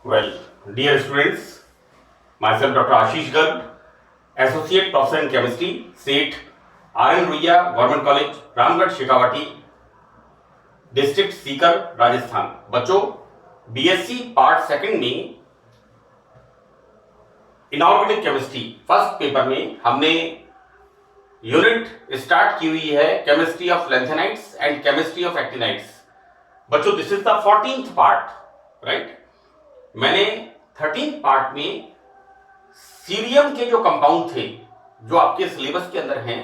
Well, dear students, myself Dr. Ashish Garg, Associate Professor in Chemistry, SET, R.N. Ruiya, Government College, Ramgarh Shekhawati, district Sikar, Rajasthan. बच्चों, BSc part second में inorganic chemistry first paper में हमने unit start की हुई है chemistry of lanthanides and chemistry of actinides. बच्चों, this is the 14th part, right. मैंने 13th part में सीरियम के जो कंपाउंड थे जो आपके सिलेबस के अंदर हैं,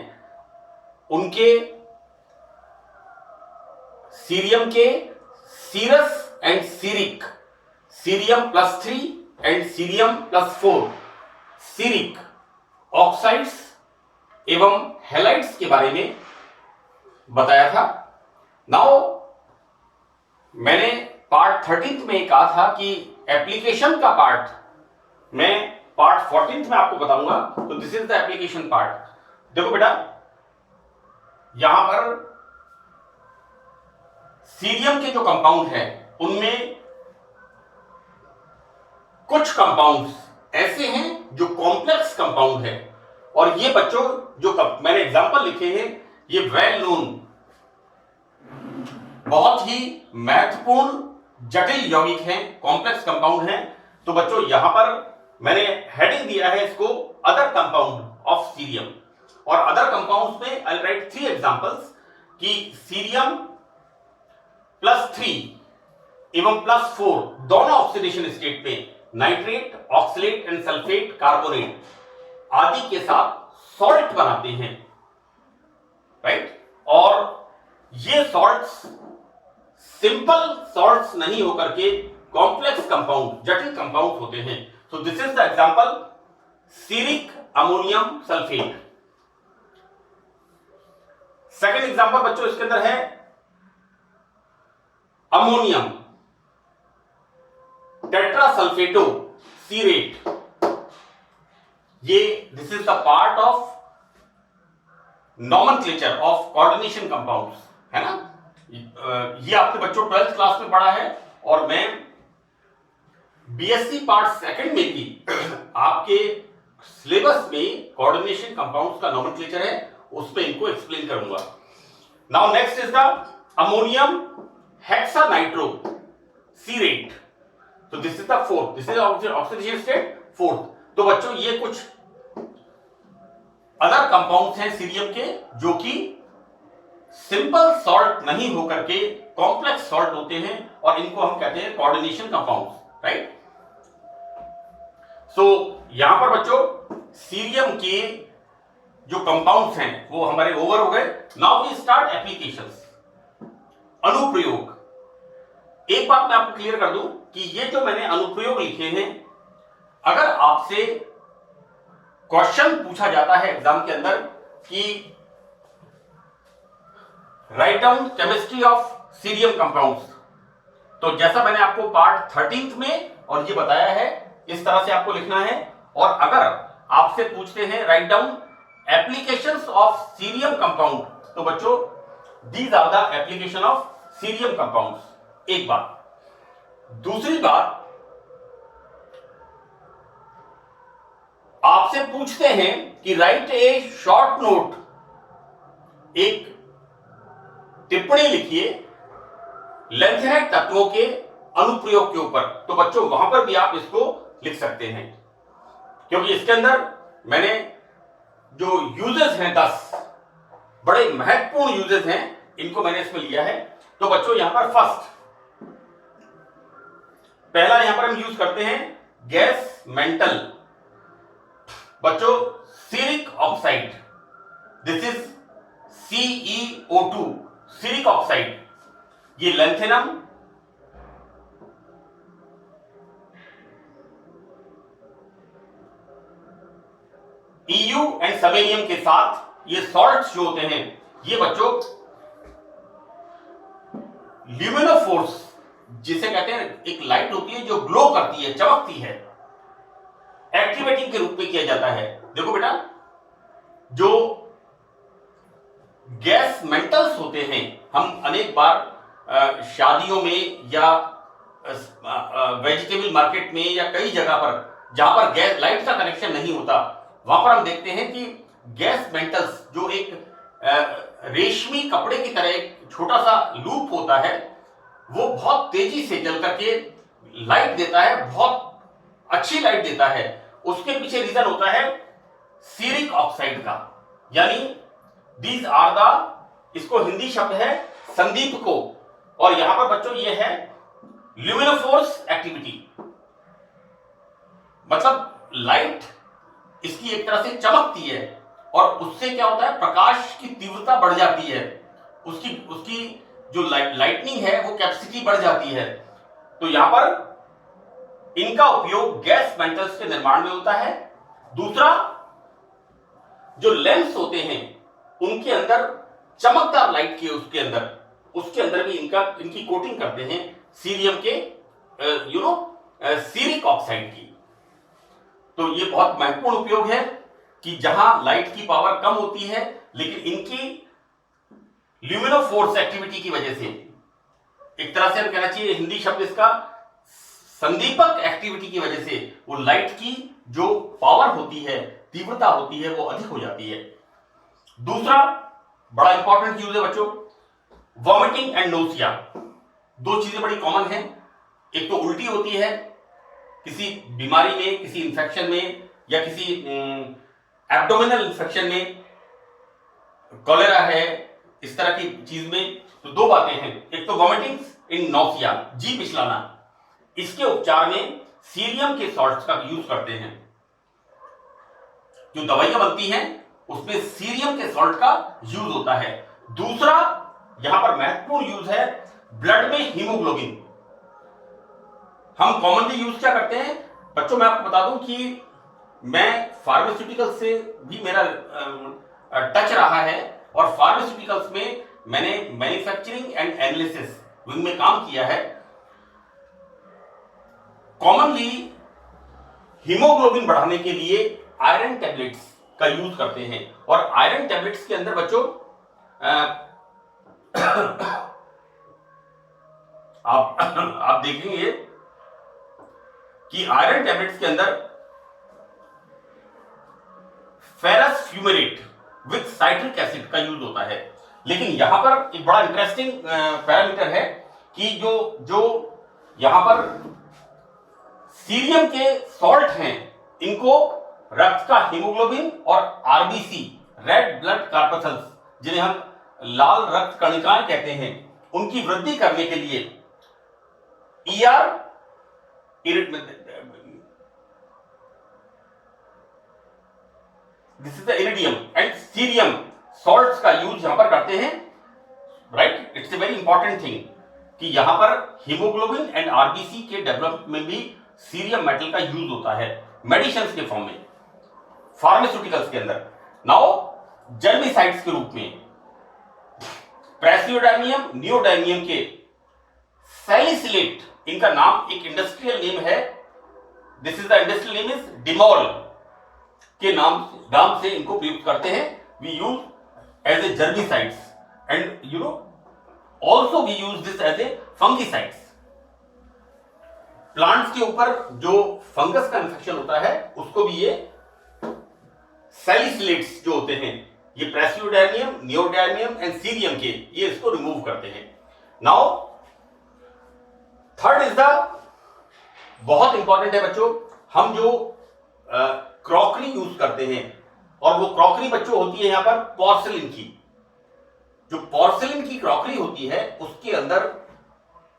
उनके सीरियम के cerous and ceric, cerium +3 and cerium +4 ceric oxides एवं हैलाइड्स के बारे में बताया था। नाउ मैंने पार्ट 13th में कहा था कि एप्लीकेशन का पार्ट मैं पार्ट 14th में आपको बताऊंगा, तो this is the application part. देखो बेटा, यहां पर सीरियम के जो कंपाउंड है उनमें कुछ कंपाउंड्स ऐसे हैं जो कॉम्प्लेक्स कंपाउंड है, और ये बच्चों जो मैंने एग्जांपल लिखे हैं ये वेल नोन बहुत ही महत्वपूर्ण जटिल यौगिक हैं, कॉम्प्लेक्स कंपाउंड हैं। तो बच्चों यहां पर मैंने हेडिंग दिया है इसको अदर कंपाउंड ऑफ सीरियम, और अदर कंपाउंड्स में आई राइट 3 एग्जांपल्स कि सीरियम +3 एवं +4 दोनों ऑक्सीडेशन स्टेट में nitrate, oxalate and sulphate, carbonate आदि के साथ सॉल्ट बनाते हैं, राइट। और ये सॉल्ट्स सिंपल सॉल्ट्स नहीं होकर के कॉम्प्लेक्स कंपाउंड, जटिल कंपाउंड होते हैं। So this is the example ceric ammonium sulphate. Second example बच्चों इसके अंदर है अमोनियम टेट्रासल्फेटो सीरेट। ये this is the part of nomenclature of coordination compounds, है ना। ये आपके बच्चों 12th क्लास में पढ़ा है, और मैं बीएससी पार्ट सेकंड में भी आपके सिलेबस में कोऑर्डिनेशन कंपाउंड्स का नॉमेनक्लेचर है, उसमें इनको एक्सप्लेन करूंगा। Now next is the ammonium hexanitro cerate. तो this is the fourth, this is oxidation state 4th। तो बच्चों ये कुछ अदर कंपाउंड्स हैं सीरियम के जो कि सिंपल सॉल्ट नहीं होकर के कॉम्प्लेक्स सॉल्ट होते हैं, और इनको हम कहते हैं कोऑर्डिनेशन कंपाउंड्स, राइट। सो यहां पर बच्चों सीरियम के जो कंपाउंड्स हैं वो हमारे ओवर हो गए। नाउ वी स्टार्ट एप्लीकेशंस, अनुप्रयोग। एक बात मैं आपको क्लियर कर दूं कि ये जो मैंने अनुप्रयोग लिखे हैं, अगर आपसे क्वेश्चन पूछा जाता है एग्जाम के अंदर कि write down chemistry of cerium compounds, तो जैसा मैंने आपको पार्ट 13th में और ये बताया है इस तरह से आपको लिखना है। और अगर आपसे पूछते हैं write down applications of cerium compound, तो बच्चों these are the application of cerium compounds. एक बात। दूसरी बात, आपसे पूछते हैं कि राइट ए शॉर्ट नोट, एक टिप्पणी लिखिए लैंथेनाइट तत्वों के अनुप्रयोग के ऊपर, तो बच्चों वहां पर भी आप इसको लिख सकते हैं, क्योंकि इसके अंदर मैंने जो यूजेस हैं 10 बड़े महत्वपूर्ण यूजेस हैं, इनको मैंने इसमें लिया है। तो बच्चों यहां पर फर्स्ट पहला यहां पर हम यूज करते हैं गैस मेंटल। बच्चों ceric oxide, this is CeO2 ceric oxide, ये लैंथेनम EU एंड समेनियम के साथ ये सॉल्ट्स जो होते हैं, ये बच्चों ल्यूमिनोफोर्स जिसे कहते हैं, एक लाइट होती है जो ग्लो करती है, चमकती है, एक्टिवेटिंग के रूप में किया जाता है। देखो बेटा, जो गैस मेंटल्स होते हैं, हम अनेक बार शादियों में या वेजिटेबल मार्केट में या कई जगह पर जहां पर गैस लाइट का कनेक्शन नहीं होता, वहां पर हम देखते हैं कि गैस मेंटल्स जो एक रेशमी कपड़े की तरह एक छोटा सा लूप होता है, वो बहुत तेजी से जल करके लाइट देता है, बहुत अच्छी लाइट देता है। उसके पीछे रीजन होता है सीरिक ऑक्साइड का, यानी दीज आर द, इसको हिंदी शब्द है संदीप को, और यहां पर बच्चों ये है ल्यूमिनोफोर्स एक्टिविटी, मतलब लाइट इसकी एक तरह से चमकती है और उससे क्या होता है, प्रकाश की तीव्रता बढ़ जाती है, उसकी उसकी जो लाइटनिंग है वो कैपेसिटी बढ़ जाती है। तो यहां पर इनका उपयोग गैस मेंटल्स के निर्माण में होता है। दूसरा, जो लेंस होते हैं उनके अंदर चमकदार लाइट के उसके अंदर भी इनकी कोटिंग करते हैं सीरियम के सीरिक ऑक्साइड की। तो ये बहुत महत्वपूर्ण उपयोग है कि जहां लाइट की पावर कम होती है, लेकिन इनकी ल्यूमिनोफोर्स एक्टिविटी की वजह से, एक तरह से हम कहना चाहिए हिंदी शब्द इसका संदीपक एक्टिविटी की वजह से, वो लाइट की जो पावर होती है, तीव्रता होती है, वो अधिक हो जाती है। दूसरा बड़ा इंपॉर्टेंट यूज है बच्चों, वॉमिटिंग एंड नोसिया। दो चीजें बड़ी कॉमन हैं, एक तो उल्टी होती है किसी बीमारी में, किसी इंफेक्शन में, या किसी एब्डोमिनल इंफेक्शन में, कॉलेरा है, इस तरह की चीज में। तो दो बातें हैं, एक तो वॉमिटिंग इन नोसिया, जी पिछलाना, इसके उपचार में सीरियम के सॉल्ट्स का यूज करते हैं। जो दवाइयां बनती हैं उसमें सीरियम के सॉल्ट का यूज होता है। दूसरा यहां पर महत्वपूर्ण यूज है ब्लड में हीमोग्लोबिन। हम कॉमनली यूज क्या करते हैं बच्चों, मैं आपको बता दूं कि मैं फार्मास्यूटिकल से भी मेरा टच रहा है, और फार्मास्यूटिकल्स में मैंने मैन्युफैक्चरिंग एंड एनालिसिस विंग में काम किया है। कॉमनली हीमोग्लोबिन बढ़ाने के लिए आयरन टैबलेट्स का यूज करते हैं, और आयरन टैबलेट्स के अंदर बच्चों आप देखेंगे कि आयरन टैबलेट्स के अंदर ferrous fumarate with citric acid का यूज होता है। लेकिन यहां पर एक बड़ा इंटरेस्टिंग पैरामीटर है कि जो यहां पर सीरियम के सॉल्ट हैं, इनको रक्त का हीमोग्लोबिन और आरबीसी, रेड ब्लड कॉर्पसल्स, जिन्हें हम लाल रक्त कणिकाएं कहते हैं, उनकी वृद्धि करने के लिए ER this is the iridium and cerium salts का यूज यहां पर करते हैं। Right, it's a very important thing कि यहां पर हीमोग्लोबिन एंड आरबीसी के डेवलपमेंट में भी सीरियम मेटल का यूज होता है, मेडिसिन के फॉर्म में, फार्मास्यूटिकल्स के अंदर। नाउ जर्मिसाइड्स के रूप में प्रेसियोडाइनियम, नियोडाइनियम के सैलिसिलेट, इनका नाम एक इंडस्ट्रियल नेम है, this is the industrial name is डिमोल के नाम से इनको प्रयुक्त करते हैं। We use as a germicides and also we use this as a fungicides. Plants के ऊपर जो फंगस का इंफेक्शन होता है उसको भी ये सैलिसिलेट्स जो होते हैं, ये प्रेसियोडाइनियम, नियोडाइनियम एंड सीरियम के, ये इसको रिमूव करते हैं। नाउ थर्ड इज द, बहुत इंपॉर्टेंट है बच्चों, हम जो क्रॉकरी यूज करते हैं, और वो क्रॉकरी बच्चों होती है यहां पर पोर्सिलिन की। जो पोर्सिलिन की क्रॉकरी होती है उसके अंदर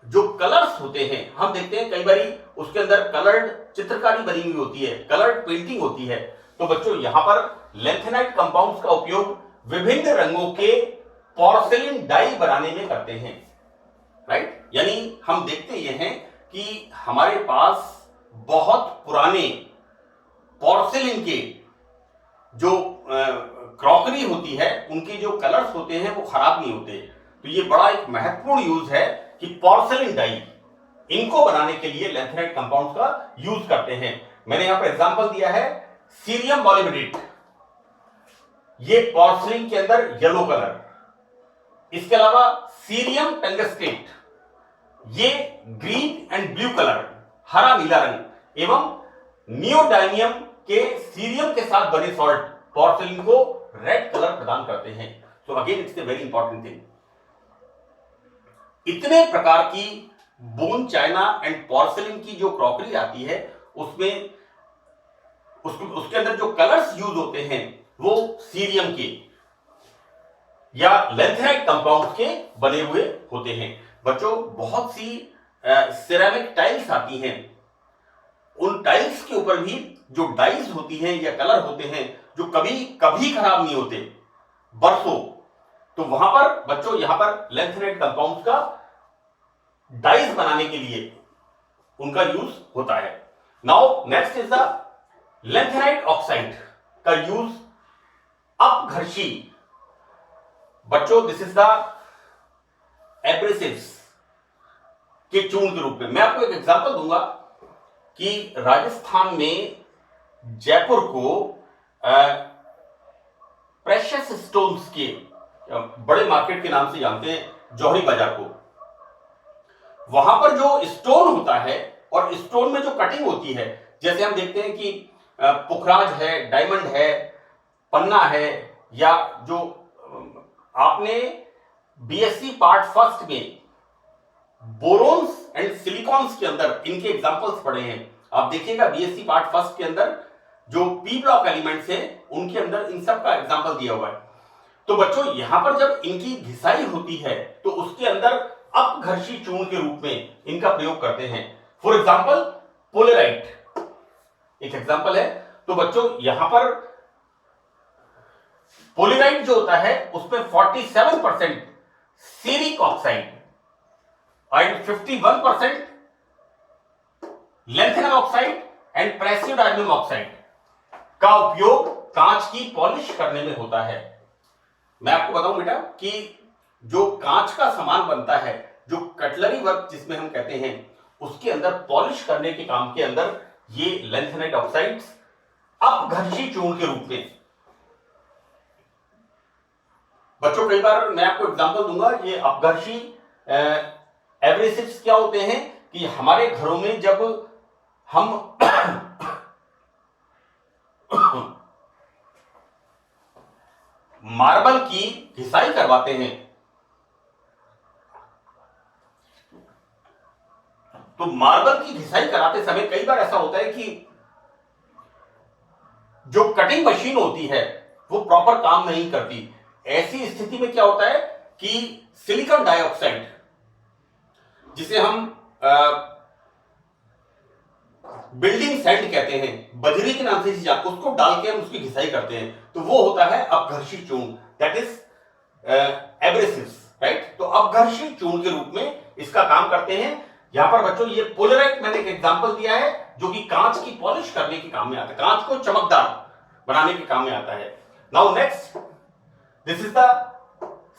जो कलर्स होते हैं, हम देखते हैं कई बारी उसके अंदर कलर्ड चित्रकारी बनी हुई होती है, कलर्ड पेंटिंग होती है। तो बच्चों यहां पर लैंथेनाइट कंपाउंड्स का उपयोग विभिन्न रंगों के पोर्सिलिन डाई बनाने में करते हैं। राइट, यानी हम देखते ये हैं कि हमारे पास बहुत पुराने पोर्सिलिन के जो क्रॉकरी होती है, उनके जो कलर्स होते हैं वो खराब नहीं होते। तो ये बड़ा एक महत्वपूर्ण यूज है कि पोर्सिलिन डाई, इनको बनाने के लिए लैंथेनाइट कंपाउंड्स का यूज करते हैं। मैंने यहां पर एग्जांपल दिया है सीरियम मॉलिब्डेट, ये पोर्सिलिन के अंदर येलो कलर। इसके अलावा सीरियम टंगस्टेट, ये ग्रीन एंड ब्लू कलर, हरा नीला रंग एवं नियोडाइमियम के सीरियम के साथ बने सॉल्ट पोर्सिलिन को रेड कलर प्रदान करते हैं। तो again it's a very important thing. इतने प्रकार की बोन चाइना एंड पोर्सिलिन की जो क्रॉकरी आती है उसमें उसके अंदर जो कलर्स यूज होते हैं वो सीरियम के या लेंथेनाइट कंपाउंड के बने हुए होते हैं। बच्चों बहुत सी सिरेमिक टाइल्स आती हैं, उन टाइल्स के ऊपर भी जो डाइज होती हैं या कलर होते हैं जो कभी कभी खराब नहीं होते बरसों, तो वहां पर बच्चों यहां पर लेंथेनाइट कंपाउंड का डाइज बनाने के लिए उनका यूज होता है। Now next is the lanthanide oxide का यूज अपघर्षी। बच्चों दिस इज द एब्रेसिव्स के चूर्ण के रूप में। मैं आपको एक एग्जांपल दूंगा कि राजस्थान में जयपुर को प्रेशियस स्टोन्स के बड़े मार्केट के नाम से जानते हैं, जौहरी बाजार को। वहां पर जो स्टोन होता है और स्टोन में जो कटिंग होती है, जैसे हम देखते हैं कि पुखराज है, डायमंड है, पन्ना है, या जो आपने बीएससी पार्ट फर्स्ट में बोरोन्स एंड सिलिकॉन्स के अंदर इनके एग्जांपल्स पढ़े हैं। आप देखिएगा बीएससी पार्ट फर्स्ट के अंदर जो पी ब्लॉक एलिमेंट्स हैं उनके अंदर इन सब का एग्जांपल दिया हुआ है। तो बच्चों यहां पर जब इनकी घिसाई होती है तो उसके अंदर अपघर्षी चूर्ण के रूप में इनका प्रयोग करते हैं। फॉर एग्जांपल पोलेराइट एक एग्जांपल है। तो बच्चों यहां पर पोलेराइट जो होता है उसमें 47% ceric oxide and 51% lanthanum oxide and praseodymium oxide का उपयोग कांच की पॉलिश करने में होता है। मैं आपको बताऊं बेटा कि जो कांच का सामान बनता है, जो कटलरी वर्क जिसमें हम कहते हैं, उसके अंदर पॉलिश करने के काम के अंदर ये लेंथेनाइट ऑक्साइड्स अपघर्षी चूर्ण के रूप में। बच्चों कई बार मैं आपको एग्जांपल दूंगा, ये अपघर्षी एब्रेसिव्स क्या होते हैं कि हमारे घरों में जब हम मार्बल की घिसाई करवाते हैं तो मार्बल की घिसाई कराते समय कई बार ऐसा होता है कि जो कटिंग मशीन होती है वो प्रॉपर काम नहीं करती। ऐसी स्थिति में क्या होता है कि सिलिकॉन डाइऑक्साइड, जिसे हम बिल्डिंग सैंड कहते हैं, बजरी के नाम से उसको डाल के हम उसकी घिसाई करते हैं, तो वो होता है अपघर्षी चूर्ण, दैट इज एब्रेसिव्स, राइट। तो अपघर्षी चूर्ण के रूप में इसका काम करते हैं। यहां पर बच्चों ये पोलराइट मैंने एक एग्जांपल दिया है जो कि कांच की पॉलिश करने के काम में आता है, कांच को चमकदार बनाने के काम में आता है। Now next, this is the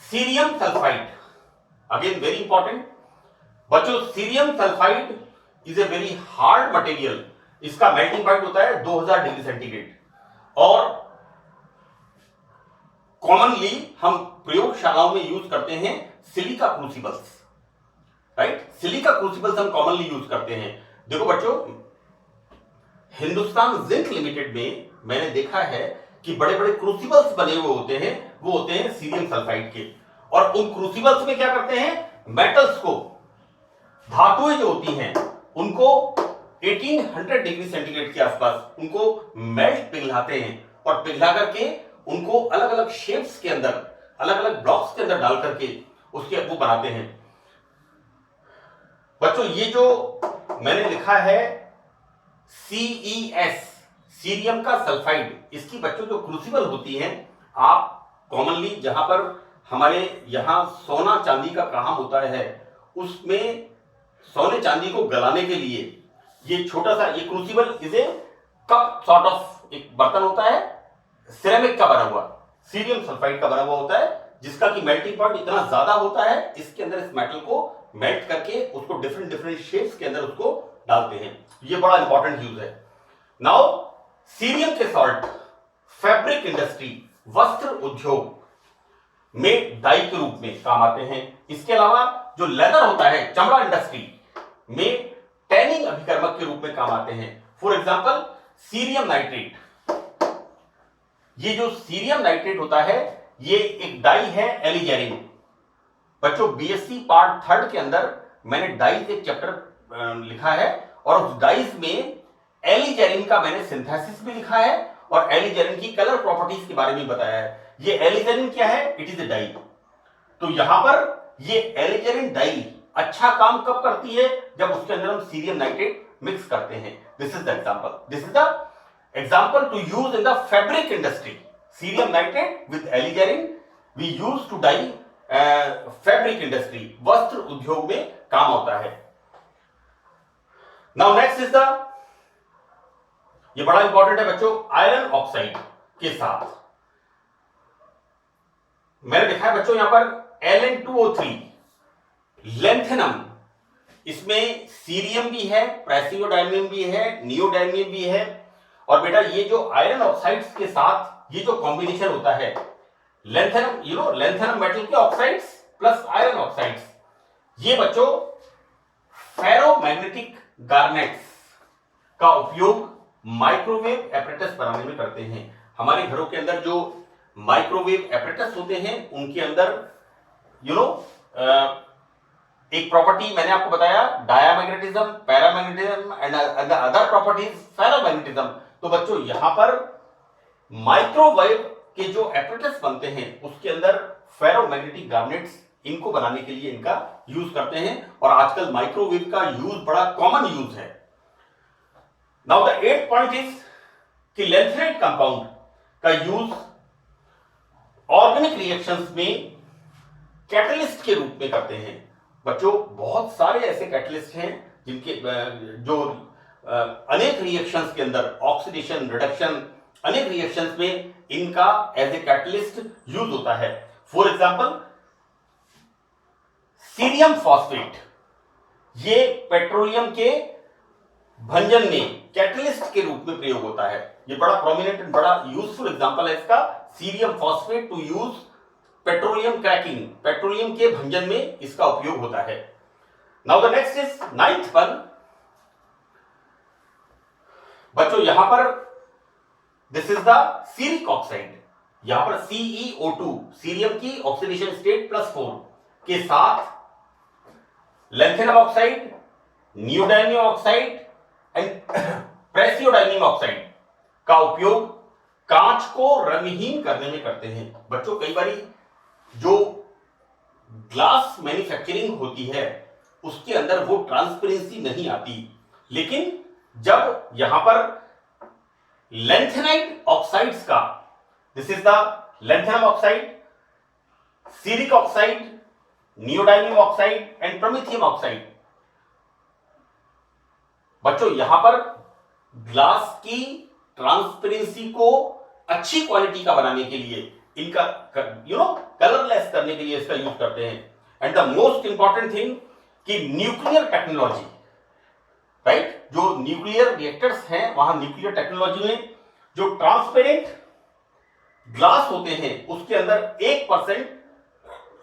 cerium sulphide, again very important. बच्चों cerium sulphide is a very hard material, इसका मेल्टिंग पॉइंट होता है 2000 डिग्री सेंटीग्रेड और कॉमनली हम प्रयोगशालाओं में यूज करते हैं सिलिका क्रूसिबल्स, राइट। सिलिका क्रूसिबल्स हम कॉमनली यूज करते हैं। देखो बच्चों, हिंदुस्तान जिंक लिमिटेड में मैंने देखा है कि बड़े बड़े क्रूसिबल्स बने हुए होते हैं, वो होते हैं सीरियम सल्फाइड के। और उन क्रूसिबल्स में क्या करते हैं, मेटल्स को, धातुएं जो होती हैं उनको 1800 डिग्री सेंटीग्रेड के आसपास उनको मेल्ट पिघलाते हैं और पिघला करके उनको अलग अलग शेप्स के अंदर, अलग अलग ब्लॉक्स के अंदर डाल करके उसके वो बनाते हैं। बच्चों ये जो मैंने लिखा है CES, सीरियम का सल्फाइड, इसकी बच्चों जो क्रूसिबल होती हैं, आप कॉमनली जहां पर हमारे यहां सोना चांदी का काम होता है उसमें सोने चांदी को गलाने के लिए ये छोटा सा ये crucible is a cup sort of एक बर्तन होता है, सिरेमिक का बना हुआ, सीरियम सल्फाइड का बना हुआ होता है, जिसका कि मेल्टिंग पॉइंट इतना ज्यादा होता है, इसके अंदर इस मेटल को मेल्ट करके उसको डिफरेंट डिफरेंट शेप्स के अंदर उसको डालते हैं। ये बड़ा इंपॉर्टेंट यूज है। नाउ सीरियम के सॉल्ट फैब्रिक इंडस्ट्री, वस्त्र उद्योग में डाई के रूप में काम आते हैं। इसके अलावा जो लेदर होता है, चमड़ा इंडस्ट्री में टैनिंग अभिकर्मक के रूप में काम आते हैं। For example cerium nitrate. ये जो सीरियम नाइट्रेट होता है ये एक डाई है एलिजेरिन। बच्चों बीएससी पार्ट 3 के अंदर मैंने डाइज एक चैप्टर लिखा है और उस डाइज में एलिजेरिन का मैंने सिंथेसिस भी लिखा है और एलिजेरिन की कलर प्रॉपर्टीज के बारे में बताया है। ये एलिजेरिन क्या है? It is a dye. तो यहां पर ये एलिजेरिन डाई अच्छा काम कब करती है? जब उसके अंदर हम सीरियम नाइट्रेट मिक्स करते हैं। This is the example, this is the example to use in the fabric industry. Cerium nitrate with alizarin we use to dye fabric industry, वस्त्र उद्योग में काम होता है। नाउ नेक्स्ट इज द, ये बड़ा इंपॉर्टेंट है बच्चों, आयरन ऑक्साइड के साथ मैंने लिखा है बच्चों यहां पर Ln2O3 लेंथेनम। इसमें सीरियम भी है, प्रेसियोडायमियम भी है, नियोडायमियम भी है। और बेटा ये जो आयरन ऑक्साइड्स के साथ ये जो कॉम्बिनेशन होता है लेंथेनम, लेंथेनम मेटल के ऑक्साइड्स प्लस आयरन ऑक्साइड्स, ये बच्चों फेरोमैग्नेटिक गार्नेट्स का उपयोग माइक्रोवेव एपरेटस बनाने में करते हैं। हमारे घरों के अंदर जो माइक्रोवेव एपरेटस होते हैं उनके अंदर एक प्रॉपर्टी मैंने आपको बताया diamagnetism, paramagnetism and other properties ferromagnetism. तो बच्चों यहां पर माइक्रोवेव के जो एपरेटस बनते हैं उसके अंदर फेरोमैग्नेटिक गार्नेट्स इनको बनाने के लिए इनका यूज करते हैं और आजकल माइक्रोवेव का यूज बड़ा कॉमन यूज है। Now the 8th point is कि लेंथेनाइट कंपाउंड का यूज ऑर्गेनिक रिएक्शंस में कैटलिस्ट के रूप में करते हैं। बच्चों बहुत सारे ऐसे कैटलिस्ट हैं जिनके जो अनेक रिएक्शंस के अंदर ऑक्सीडेशन, रिडक्शन, अनेक रिएक्शंस में इनका एज ए कैटलिस्ट यूज होता है। फॉर एग्जांपल सीरियम फॉस्फेट, ये पेट्रोलियम के भंजन में कैटलिस्ट के रूप में प्रयोग होता है। ये बड़ा प्रोमिनेंट एंड बड़ा यूजफुल एग्जांपल है इसका, cerium phosphate to use petroleum cracking, petroleum के भंजन में इसका उपयोग होता है। Now the next is 9th one. बच्चों यहां पर this is the ceric oxide. यहां पर CeO2 सीरियम की ऑक्सीडेशन स्टेट +4 के साथ lanthanum oxide, neodymium oxide and praseodymium oxide का उपयोग कांच को रंगहीन करने में करते हैं। बच्चों कई बारी जो ग्लास मैन्युफैक्चरिंग होती है उसके अंदर वो ट्रांसपेरेंसी नहीं आती, लेकिन जब यहां पर लेंथेनाइट ऑक्साइड्स का, this is the lanthanum oxide, ceric oxide, neodymium oxide and promethium oxide, बच्चों यहां पर ग्लास की ट्रांसपेरेंसी को अच्छी क्वालिटी का बनाने के लिए इनका कलरलेस करने के लिए इसका यूज करते हैं। And the most important thing कि न्यूक्लियर टेक्नोलॉजी, राइट, जो न्यूक्लियर रिएक्टर्स हैं वहां न्यूक्लियर टेक्नोलॉजी में जो ट्रांसपेरेंट ग्लास होते हैं उसके अंदर 1%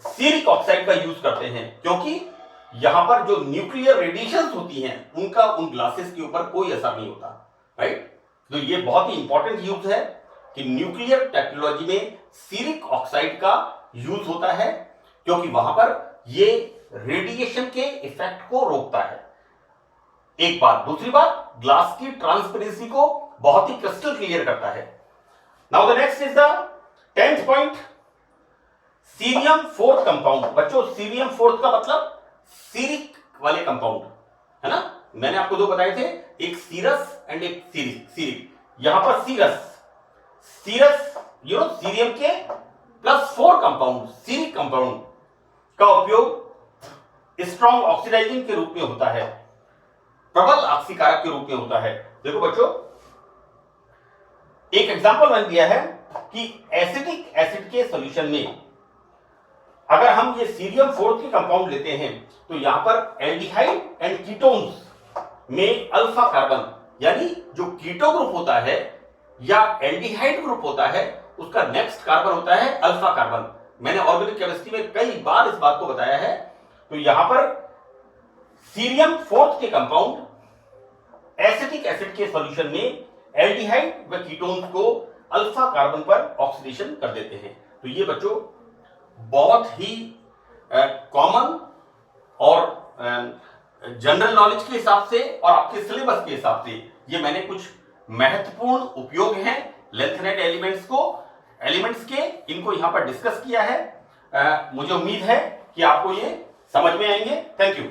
सीरिक ऑक्साइड का यूज करते हैं, क्योंकि यहां पर जो न्यूक्लियर रेडिएशंस होती हैं उनका उन ग्लासेस के ऊपर कोई असर नहीं होता, राइट। तो ये बहुत ही इंपॉर्टेंट यूज है कि न्यूक्लियर टेक्नोलॉजी में सीरिक ऑक्साइड का यूज होता है, क्योंकि वहां पर ये रेडिएशन के इफेक्ट को रोकता है। एक बात, दूसरी बात, ग्लास की ट्रांसपेरेंसी को बहुत ही क्रिस्टल क्लियर करता है। Now the next is the 10th point, cerium 4th compound. बच्चों सीरियम 4th का मतलब सीरिक वाले कंपाउंड है ना, मैंने आपको दो बताए थे, एक सीरस एंड एक सीरिक। यहां पर सीरस सीरियम के +4 कंपाउंड, सीरिक कंपाउंड का उपयोग स्ट्रॉन्ग ऑक्सीडाइजिंग के रूप में होता है, प्रबल ऑक्सीकारक के रूप में होता है। देखो बच्चों एक एग्जांपल मैंने दिया है कि एसिटिक एसिड के सॉल्यूशन में अगर हम ये सीरियम 4th के कंपाउंड लेते हैं तो यहां पर एल्डिहाइड एंड कीटोन्स में अल्फा कार्बन, यानी जो कीटो ग्रुप होता है या एल्डिहाइड ग्रुप होता है उसका नेक्स्ट कार्बन होता है अल्फा कार्बन। मैंने ऑर्गेनिक केमिस्ट्री में कई बार इस बात को बताया है। तो यहां पर सीरियम फोर्थ के कंपाउंड एसिटिक एसिड के सॉल्यूशन में एल्डिहाइड व कीटोन्स को अल्फा कार्बन पर ऑक्सीडेशन कर देते हैं। तो ये बच्चों बहुत ही कॉमन और जनरल नॉलेज के हिसाब से और आपके सिलेबस के हिसाब से ये मैंने कुछ महत्वपूर्ण उपयोग हैं लेंथेनेट एलिमेंट्स के इनको यहां पर डिस्कस किया है। मुझे उम्मीद है कि आपको ये समझ में आएंगे। Thank you.